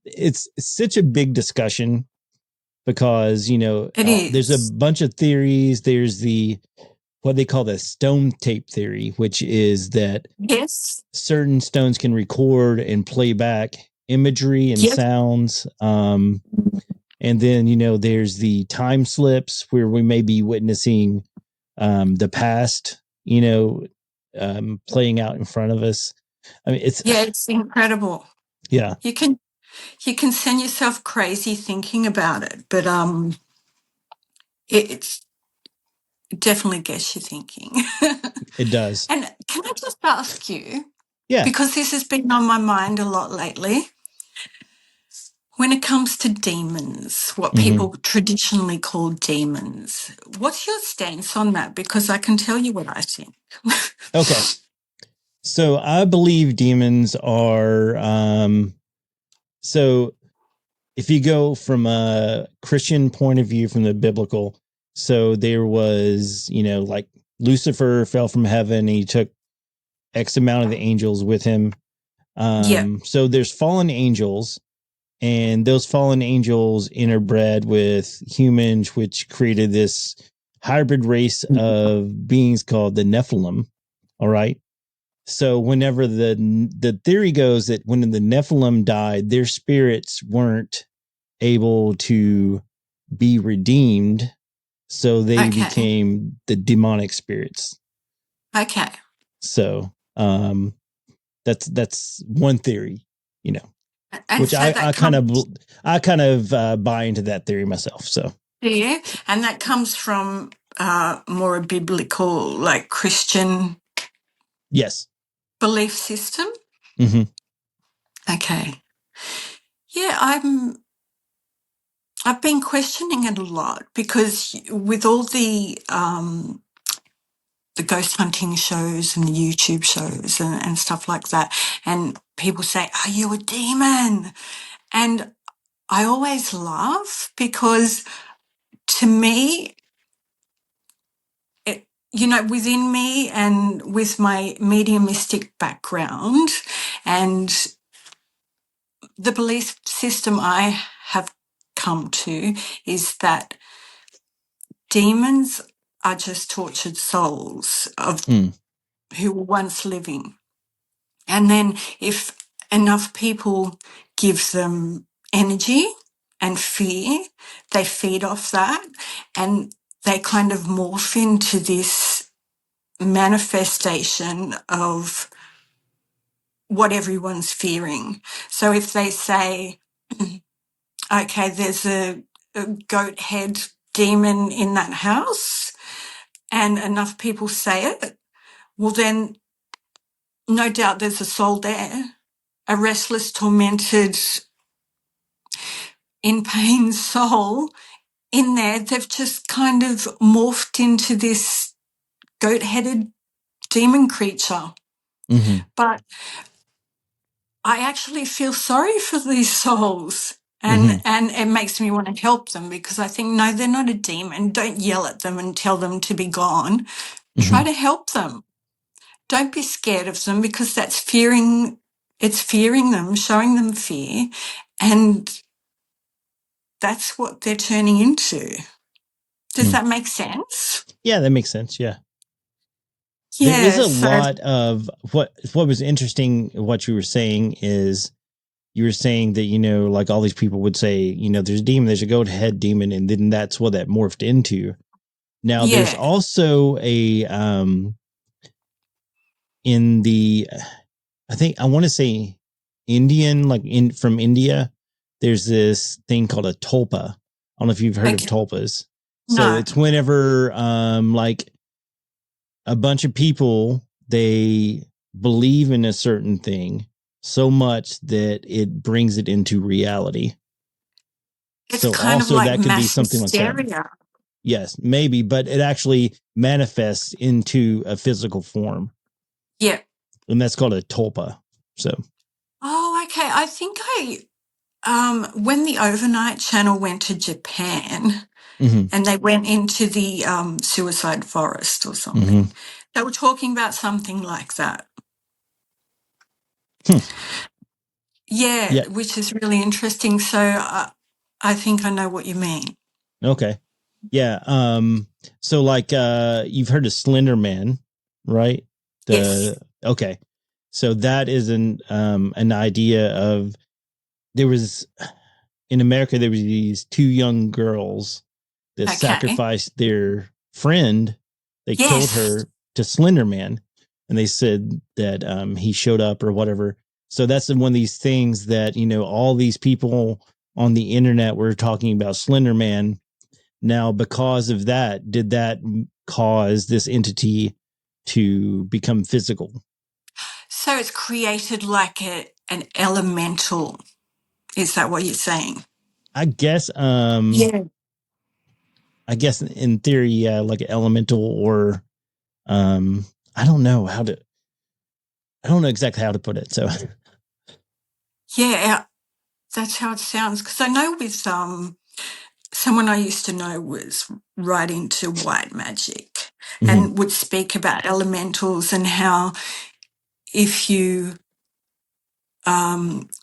It's such a big discussion because It there's a is. bunch of theories. There's the what they call the stone tape theory, which is that Yes. certain stones can record and play back imagery and Yes. sounds. And then there's the time slips where we may be witnessing the past, playing out in front of us. I mean, it's Yeah, it's incredible. yeah, You can you can send yourself crazy thinking about it, but it's it definitely gets you thinking. it does. And can I just ask you, Yeah. because this has been on my mind a lot lately, when it comes to demons, what Hmm. people traditionally call demons, what's your stance on that? Because I can tell you what I think. Okay. So I believe demons are so if you go from a Christian point of view, from the biblical, so there was, like Lucifer fell from heaven and he took X amount of the angels with him. Yeah. So there's fallen angels, and those fallen angels interbred with humans, which created this hybrid race of beings called the Nephilim. All right. So whenever the theory goes that when the Nephilim died, their spirits weren't able to be redeemed, so they Okay. became the demonic spirits. Okay. So that's one theory, you know, And which so that comes, I kind of buy into that theory myself. So yeah, and that comes from more a biblical, like Christian yes. belief system. Hmm. Okay. Yeah, I've been questioning it a lot because with all the ghost hunting shows and the YouTube shows and stuff like that, and people say, "Are you a demon?" And I always laugh because to me, within me and with my mediumistic background and the belief system I have come to is that demons are just tortured souls of Mm. who were once living. And then if enough people give them energy and fear, they feed off that and they kind of morph into this manifestation of what everyone's fearing. So if they say, okay, there's a goat head demon in that house, and enough people say it, well, then no doubt there's a soul there, a restless, tormented, in pain soul in there. They've just kind of morphed into this goat headed demon creature. Mm-hmm. But I actually feel sorry for these souls. Mm-hmm. And it makes me want to help them, because I think, no, they're not a demon. Don't yell at them and tell them to be gone. Try Mm-hmm. to help them. Don't be scared of them, because that's fearing. It's fearing them, showing them fear. And that's what they're turning into. Does that make sense? Yeah, that makes sense. Yeah. There is Yeah. a So, lot of what was interesting. What you were saying is you were saying that, like all these people would say, there's a demon, there's a goat head demon. And then that's what that morphed into. Now there's yeah. also a, in the, I think I want to say Indian, like from India, there's this thing called a tulpa. I don't know if you've heard of Okay. tulpas. So No. it's whenever, like a bunch of people, they believe in a certain thing so much that it brings it into reality. It's So kind of also like that could be mass something like that. hysteria. Yes, maybe, but it actually manifests into a physical form. Yeah. And that's called a tulpa. So, Oh, okay. I think when the overnight channel went to Japan mm-hmm, and they went into the suicide forest or mm-hmm. something, they were talking about something like that. Hmm. Yeah, Yeah. which is really interesting. So I think I know what you mean. Okay. Yeah. So like you've heard of Slender Man, right? Yes. Okay. So that is an idea of, there was in America, there was these two young girls that Okay. sacrificed their friend. They killed Yes. her to Slender Man, and they said that he showed up or whatever. So that's one of these things that, all these people on the internet were talking about Slender Man. Now, because of that, did that cause this entity to become physical? So it's created like an elemental. Is that what you're saying? I guess Yeah. I guess in theory, yeah, like an elemental or um I don't know how to I don't know exactly how to put it. So Yeah, that's how it sounds. Because I know with someone I used to know was right into white magic mm-hmm, and would speak about elementals and how if you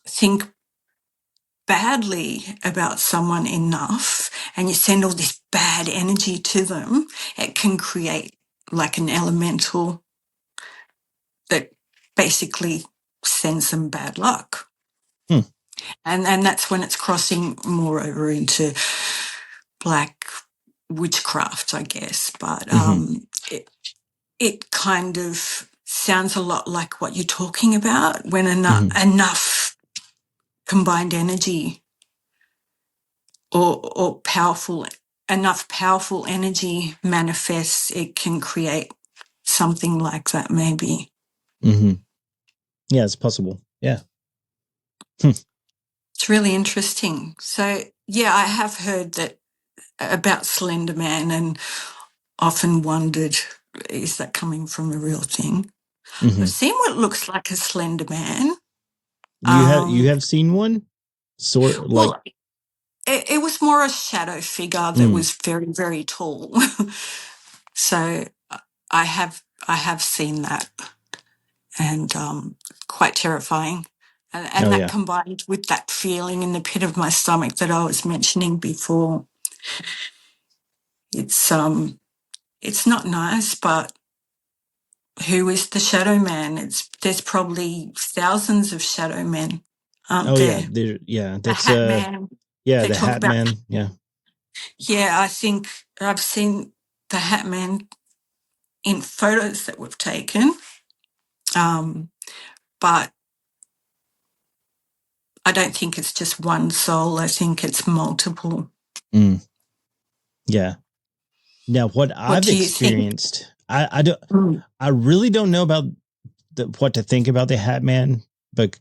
think badly about someone enough and you send all this bad energy to them, it can create like an elemental that basically sends them bad luck. hmm, And that's when it's crossing more over into black witchcraft, I guess. But mm-hmm, it kind of sounds a lot like what you're talking about when mm-hmm, enough combined energy or powerful enough powerful energy manifests, it can create something like that, maybe. mm-hmm. Yeah, it's possible. Yeah. Hmm, It's really interesting. So yeah, I have heard that about Slender Man and often wondered, is that coming from a real thing? mm-hmm. I've seen what looks like a Slender Man. You have seen one? Sort like Well, it was more a shadow figure that mm, was very, very tall. So I have seen that, and quite terrifying. oh And that yeah. combined with that feeling in the pit of my stomach that I was mentioning before, it's not nice. But who is the shadow man? There's probably thousands of shadow men, aren't Oh yeah. there? The That's Hat Man. yeah, They the talk Hat about. Man. Yeah. Yeah, I think I've seen the Hat Man in photos that we've taken. Um, but I don't think it's just one soul. I think it's multiple. Mm, yeah. Now, what What I've do you think? experienced, I don't, Mm. I really don't know about what to think about the Hat Man, but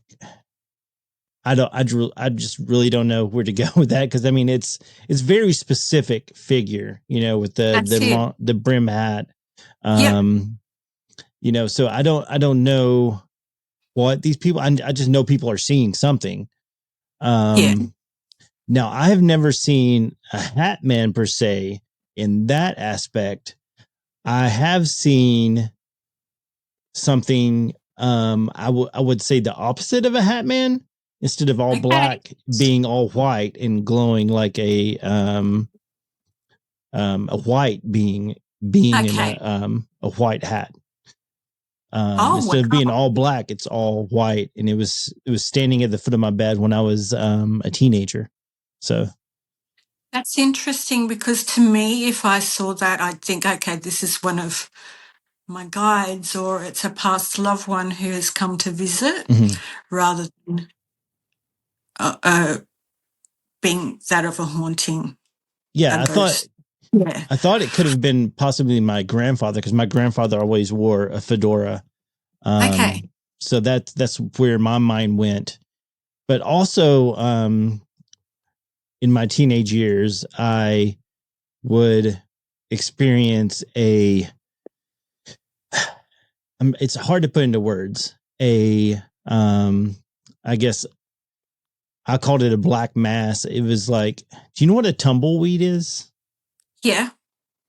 I just really don't know where to go with that because I mean it's very specific figure, you know, with That's it. the brim hat, Yep. um, you know, so I don't know what these people. I just know people are seeing something. Yeah. Um, Now I have never seen a Hat Man per se in that aspect. I have seen something I would say the opposite of a Hat Man. Instead of all Okay. black, being all white and glowing like a white being in Okay. a white hat. Oh, Instead of being wow. all black, it's all white, and it was standing at the foot of my bed when I was a teenager. So That's interesting because to me, if I saw that, I'd think, okay, this is one of my guides or it's a past loved one who has come to visit mhm. rather than uh, being that of a haunting, a Yeah, ghost. Yeah. I thought it could have been possibly my grandfather because my grandfather always wore a fedora. Okay. So that's where my mind went. But also, in my teenage years, I would experience a. It's hard to put into words. A, I guess I called it a black mass. It was like, do you know what a tumbleweed is? Yeah.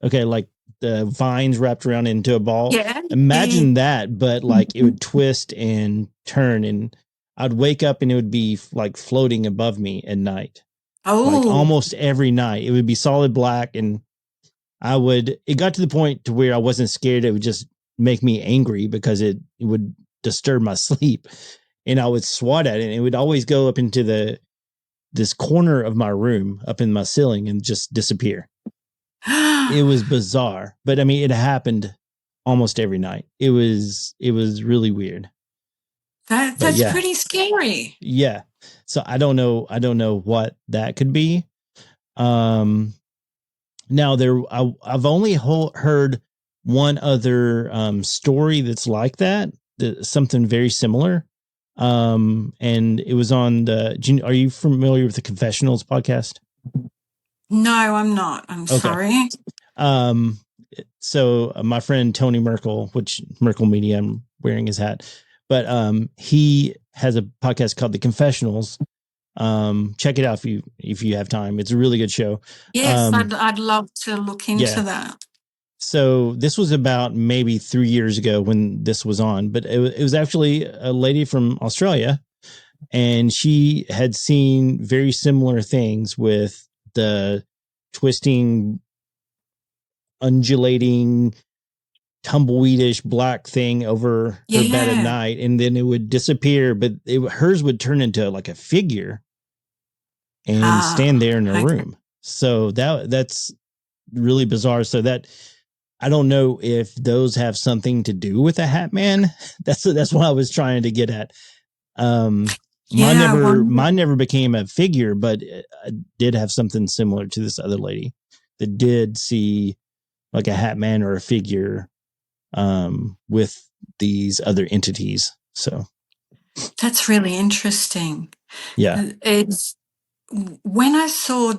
Okay, like the vines wrapped around into a ball. Yeah. Yeah. Imagine that, but like it would twist and turn, and I'd wake up and it would be like floating above me at night. Like Oh. almost every night, it would be solid black, and it got to the point to where I wasn't scared. It would just make me angry because it would disturb my sleep, and I would swat at it. And it would always go up into this corner of my room, up in my ceiling, and just disappear. It was bizarre, but I mean, it happened almost every night. It was really weird. But That's yeah, pretty scary. yeah. So I don't know what that could be. Um, Now I've only heard one other story that's like that, something very similar. And it was on are you familiar with the Confessionals podcast? No, I'm not. I'm Okay. sorry. Um, so my friend Tony Merkel, which Merkel Media, I'm wearing his hat, but he has a podcast called The Confessionals. Check it out if you have time. It's a really good show. Yes, Um, I'd love to look into yeah. that. So this was about maybe 3 years ago when this was on, but it was actually a lady from Australia, and she had seen very similar things with the twisting, undulating, tumbleweedish black thing over her bed at Yeah. night, and then it would disappear, but hers would turn into like a figure and stand Ah, there in her okay. room. So that's really bizarre. So that I don't know if those have something to do with a Hat Man. That's what I was trying to get at. Um, Yeah, I wonder. mine never became a figure, but I did have something similar to this other lady that did see like a Hat Man or a figure with these other entities. So That's really interesting. yeah. It's when I saw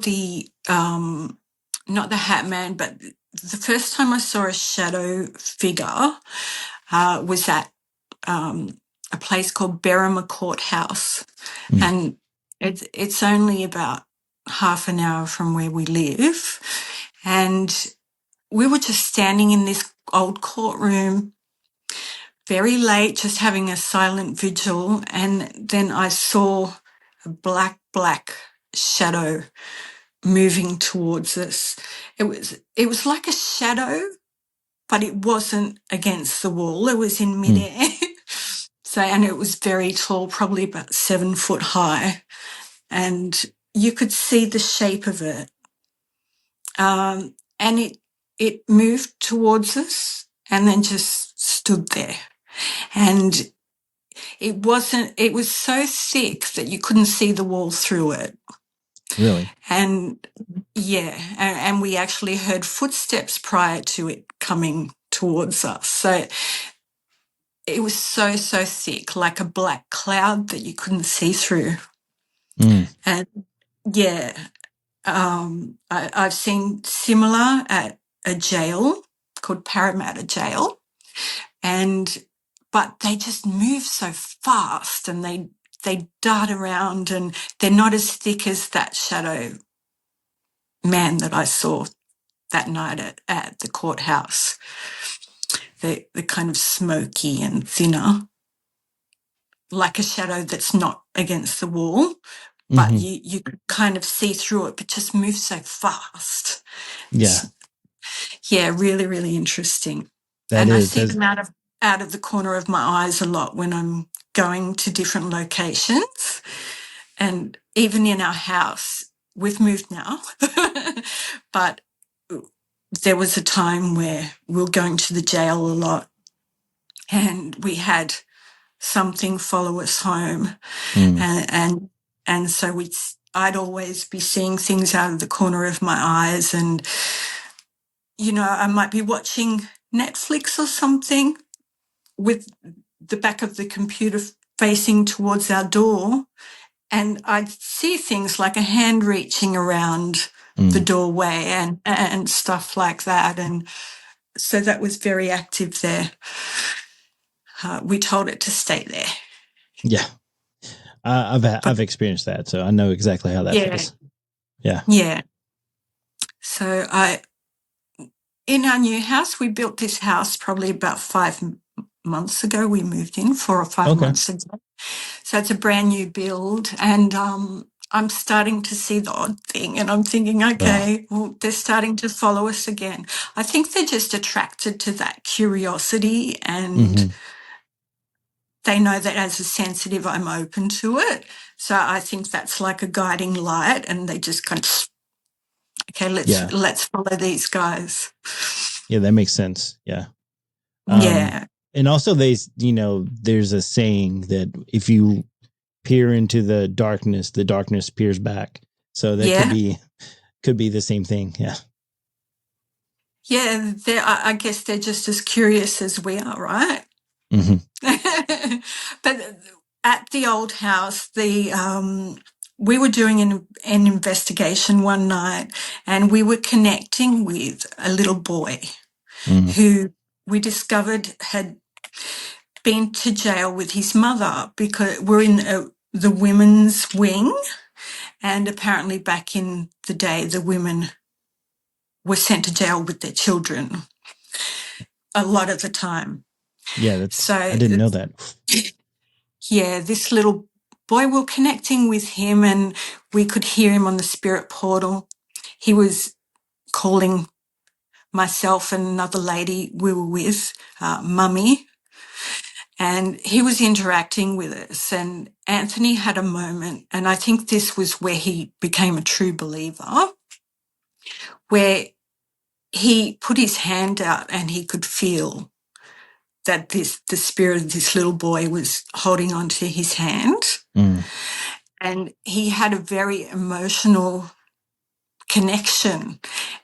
not the Hat Man, but the first time I saw a shadow figure was at a place called Berrima Courthouse, Mm, and it's only about half an hour from where we live, and we were just standing in this old courtroom very late, just having a silent vigil, and then I saw a black shadow moving towards us. It was like a shadow, but it wasn't against the wall. It was in mm, midair. So, and it was very tall, probably about 7 foot high, and you could see the shape of it. And it moved towards us and then just stood there. And it wasn't, it was so thick that you couldn't see the wall through it. Really? And yeah, and we actually heard footsteps prior to it coming towards us. So it was so, so thick, like a black cloud that you couldn't see through. Mm. And yeah, I've seen similar at a jail called Parramatta Jail, but they just move so fast and they dart around, and they're not as thick as that shadow man that I saw that night at the courthouse. They're kind of smoky and thinner, like a shadow that's not against the wall, but Mm-hmm. you could kind of see through it, but just moves so fast. Yeah, Yeah, really, really interesting. that And I is. see That's them out of the corner of my eyes a lot when I'm going to different locations. And even in our house, we've moved now, but there was a time where we were going to the jail a lot, and we had something follow us home, mm, and so I'd always be seeing things out of the corner of my eyes, and I might be watching Netflix or something with the back of the computer facing towards our door, and I'd see things like a hand reaching around the mm. doorway and stuff like that. And so that was very active there. We told it to stay there. Yeah. I've experienced that, so I know exactly how that Yeah, feels. Yeah. yeah. So in our new house, we built this house probably about 5 months ago. We moved in 4 or 5 Okay. months ago. So it's a brand new build, and I'm starting to see the odd thing, and I'm thinking, Oh. okay, well, they're starting to follow us again. I think they're just attracted to that curiosity, and Mm-hmm. they know that as a sensitive, I'm open to it. So I think that's like a guiding light, and they just kind of, okay, Yeah. let's follow these guys. Yeah, that makes sense. Yeah. Yeah, And also there's a saying that if you peer into the darkness peers back. So that yeah, could be the same thing. Yeah. yeah. I guess they're just as curious as we are, right? Mm-hmm. But at the old house, we were doing an investigation one night, and we were connecting with a little boy Mm-hmm. who we discovered had been to jail with his mother, because we're in the women's wing, and apparently back in the day, the women were sent to jail with their children a lot of the time. Yeah, I So didn't know that. yeah, this little boy, we were connecting with him, and we could hear him on the spirit portal. He was calling myself and another lady we were with, Mummy, and he was interacting with us. And Anthony had a moment, and I think this was where he became a true believer, where he put his hand out and he could feel that the spirit of this little boy was holding onto his hand. Mm. And he had a very emotional connection.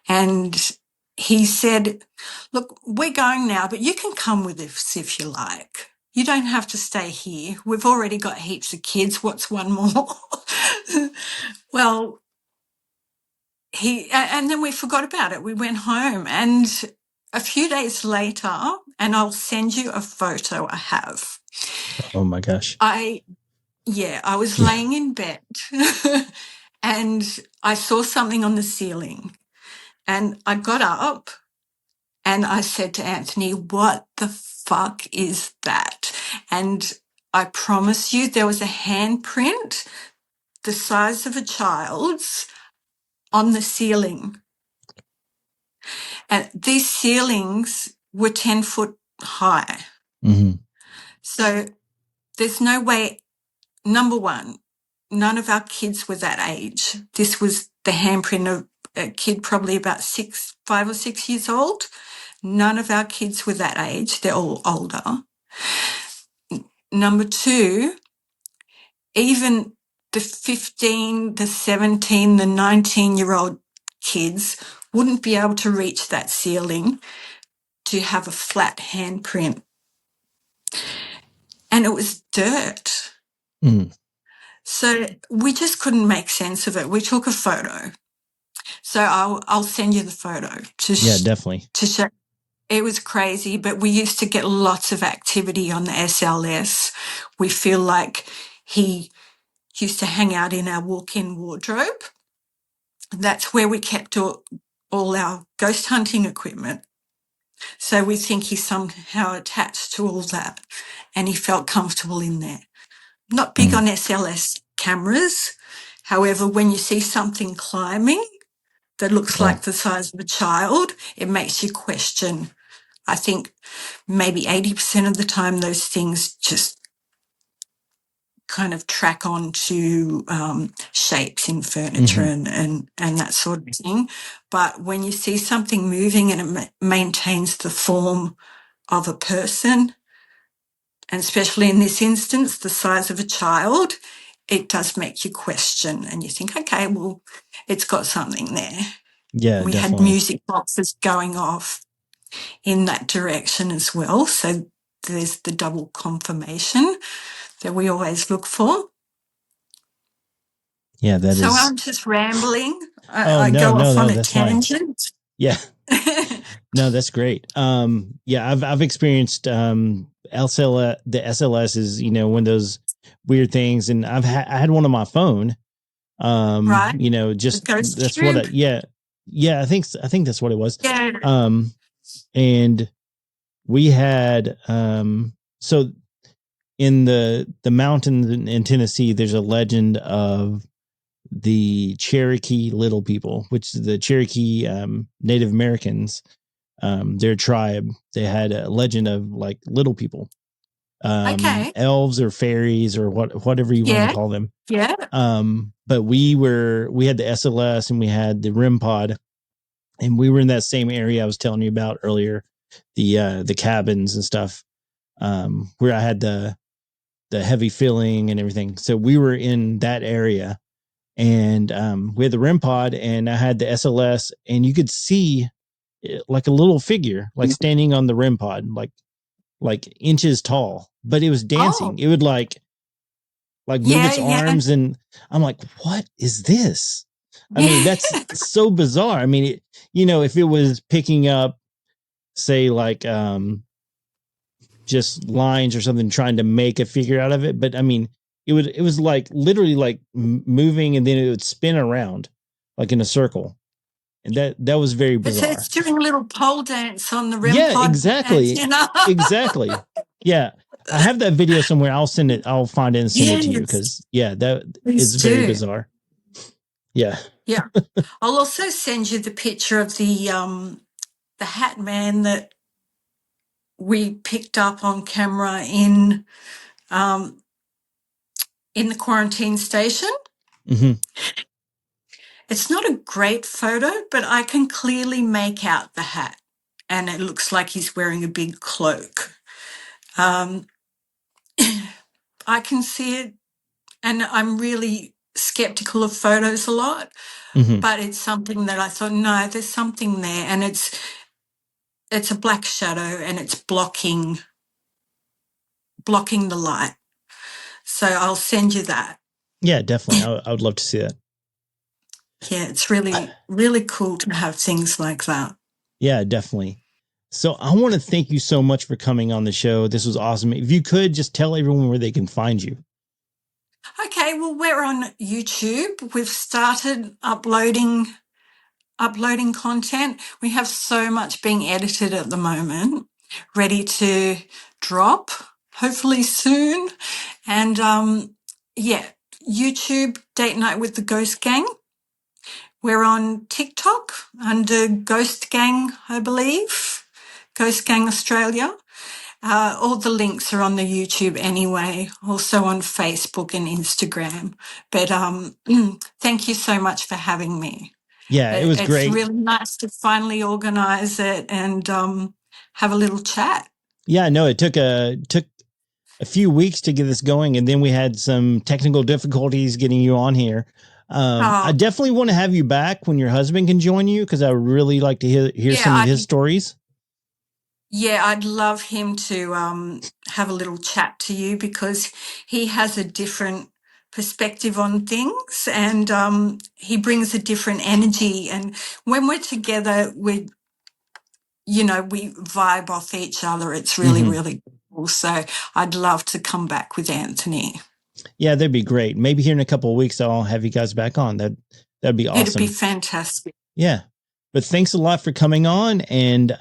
And he said, look, we're going now, but you can come with us if you like. You don't have to stay here. We've already got heaps of kids. What's one more? Well, and then we forgot about it. We went home, and a few days later, and I'll send you a photo I have. Oh my gosh. I was Yeah. laying in bed and I saw something on the ceiling, and I got up and I said to Anthony, what the fuck is that? And I promise you, there was a handprint the size of a child's on the ceiling. And these ceilings were 10 foot high. Mm-hmm. So there's no way, number one, none of our kids were that age. This was the handprint of a kid probably about 5 or 6 years old. None of our kids were that age. They're all older. number two, even the 15, the 17, the 19-year-old kids wouldn't be able to reach that ceiling to have a flat handprint. And it was dirt. Mm. So we just couldn't make sense of it. We took a photo. So I'll send you the photo Yeah, definitely. to show. It was crazy, but we used to get lots of activity on the SLS. We feel like he used to hang out in our walk-in wardrobe. That's where we kept all our ghost hunting equipment. So we think he's somehow attached to all that, and he felt comfortable in there. Not big on SLS cameras. However, when you see something climbing that looks like the size of a child, it makes you question. I think maybe 80% of the time those things just kind of track onto shapes in furniture and that sort of thing. But when you see something moving and it maintains the form of a person, and especially in this instance, the size of a child, it does make you question, and you think, okay, well, it's got something there. Yeah, We had definitely. music boxes going off in that direction as well. So there's the double confirmation that we always look for. Yeah, that So is. I'm just rambling. Oh, I no, go off on a that's fine. tangent. Yeah. No, that's great. Yeah, I've experienced LCL, the SLS is, one of those weird things, and I had one on my phone. Right. The Just ghost that's tube. what yeah, I think that's what it was. Yeah. And we had so in the mountains in Tennessee, there's a legend of the Cherokee Little People, which is the Cherokee Native Americans. Their tribe, they had a legend of like little people, Okay. elves or fairies or whatever you want to call them. Yeah. But we had the SLS and we had the REM pod, and we were in that same area I was telling you about earlier, the cabins and stuff, where I had the heavy feeling and everything. So we were in that area, and we had the REM pod, and I had the SLS, and you could see like a little figure, like standing on the REM pod, like inches tall, but it was dancing. It would like move its arms, and I'm like, what is this? I mean, that's so bizarre. I mean, if it was picking up, say, like just lines or something, trying to make a figure out of it, but I mean, it was like literally like moving, and then it would spin around like in a circle, and that was very bizarre. It's doing a little pole dance on the REM Yeah, pod. exactly. Exactly. Yeah. I have that video somewhere. I'll send it. I'll find it and send it to you, because that is very bizarre. Yeah. Yeah. I'll also send you the picture of the hat man that we picked up on camera in the quarantine station. Mm-hmm. It's not a great photo, but I can clearly make out the hat, and it looks like he's wearing a big cloak. I can see it, and I'm really skeptical of photos a lot, but it's something that I thought, no, there's something there, and it's a black shadow, and it's blocking the light. So I'll send you that. Yeah, definitely. I would love to see that. Yeah, it's really, really cool to have things like that. Yeah, definitely. So I want to thank you so much for coming on the show. This was awesome. If you could just tell everyone where they can find you. Okay, well, we're on YouTube. We've started uploading content. We have so much being edited at the moment, ready to drop, hopefully soon. And YouTube, Date Night with the Ghost Gang. We're on TikTok under Ghost Gang, I believe, Ghost Gang Australia. All the links are on the YouTube anyway, also on Facebook and Instagram. But thank you so much for having me. Yeah, it was great. It's really nice to finally organize it and have a little chat. Yeah, no, it took a a few weeks to get this going, and then we had some technical difficulties getting you on here. I Oh, definitely want to have you back when your husband can join you, because I would really like to hear yeah, some of his stories. I'd love him to have a little chat to you because he has a different perspective on things, and he brings a different energy. And when we're together, we vibe off each other. It's really, Mm-hmm. really cool. So I'd love to come back with Anthony. Yeah, that'd be great. Maybe here in a couple of weeks, I'll have you guys back on. That'd be It'd be awesome. fantastic. Yeah. But thanks a lot for coming on. And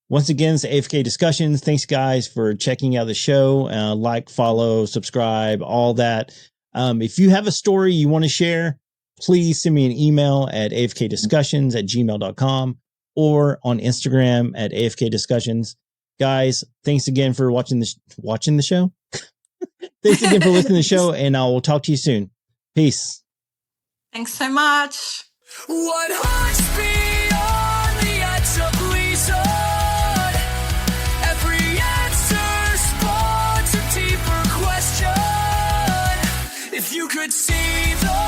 once again, it's AFK Discussions. Thanks, guys, for checking out the show. Like, follow, subscribe, all that. If you have a story you want to share, please send me an email at afkdiscussions@gmail.com or on Instagram at AFK Discussions. Guys, thanks again for watching the show. Thanks again for listening to the show, and I will talk to you soon. Peace. Thanks so much. What haunts beyond the edge of reason? Every answer spawns a deeper question. If you could see the